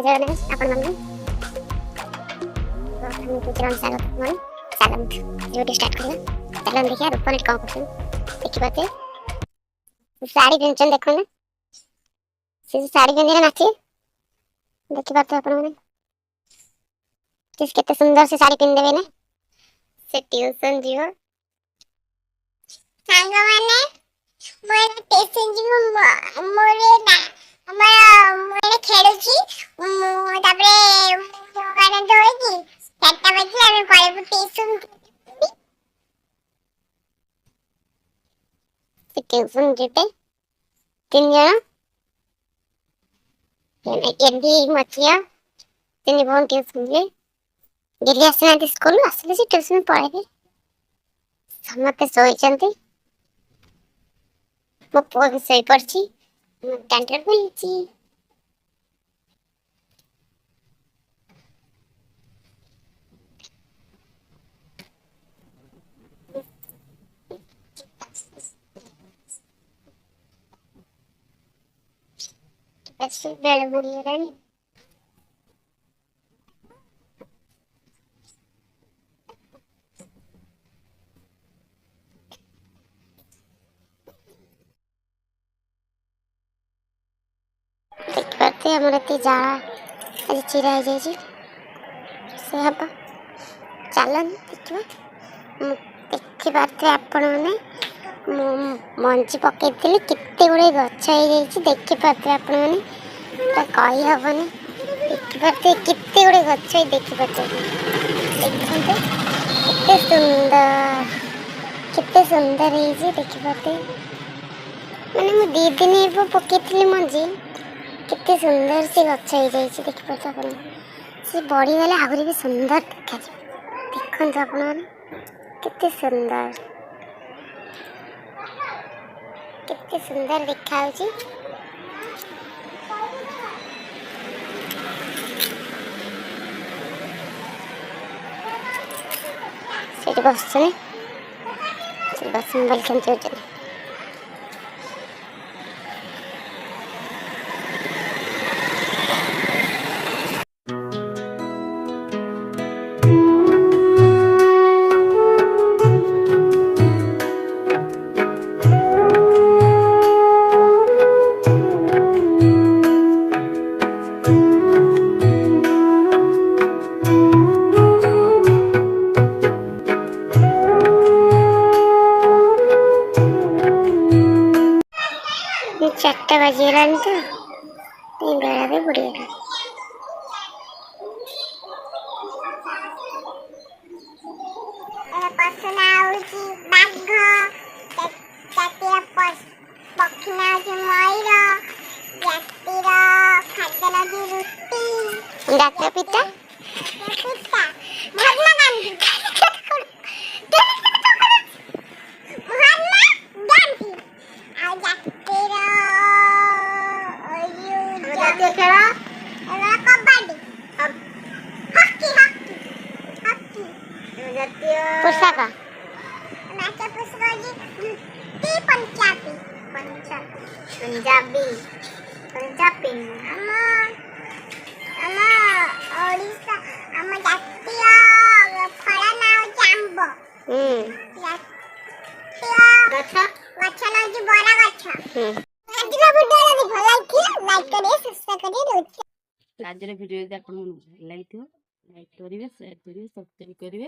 जगन्नाथ आपण मानू हम गुजरात साल मन सालम वीडियो स्टार्ट करना चलन देखिए रूपन कौन करछन देखि बाते साड़ी पिनचन देखो ना से साड़ी पिनले नाचे देखि बाते आपण माने किस केते सुंदर से साड़ी पिन देबे ना से ट्यूशन जीव सांग माने मोर ट्यूशन जीव मोरे ना हमरा खेलुची तापरे काना दोई चारटा बजे आमे करेबु ट्यूशन जीते तीन जन एडी मचिया तीन भन ट्यूशन जे गेली आसना स्कूल आसले से ट्यूशन पढ़े समते सोईचंती मो पुआ भी सोई पड़ची टांटर बोलची ऐसे बेड़ बुढ़ी रानी देखते हमरे ती जाड़ा आज चिरा है जाई से हबा चलन देखि पाते आपण माने मंची पकेइथिले केते गुडे गछ हो जाई देखि पाते आपण माने त कहि हबनी देखि पाते केते गुडे गछ हो देखि पाते देखते केते सुंदर है जे देखि पाते माने मु 2 दिन एबो पकेइथिले मंजी कितने सुंदर से गच्छ हो जाई छी देखि पता अपन से बॉडी वाला आहुरी भी सुंदर देखा देखन तो अपन माने कितने सुंदर देखा हो छी से बस मोबाइल खेलते होते चारटा बजीगलानी तो बेड़ा भी बुड़ीगला पशुना होची बाघ जातीय पक्षीना होची मयूर जातीय खाद्यना होची रुटी जातीय पिता महात्मा गांधी पुस्तका नाचा पुस्तकाची ती पंजाबी आमा ओडिसा आमा जातीय फळ नाव आंब गछ नाव बरा गछ आजिरा वीडियो जदी भल लागिथिला लाइक करिए सब्सक्राइब करिए आजिरा वीडियो जदी आपन लाइक करिवे शेयर करिवे सब्सक्राइब करिवे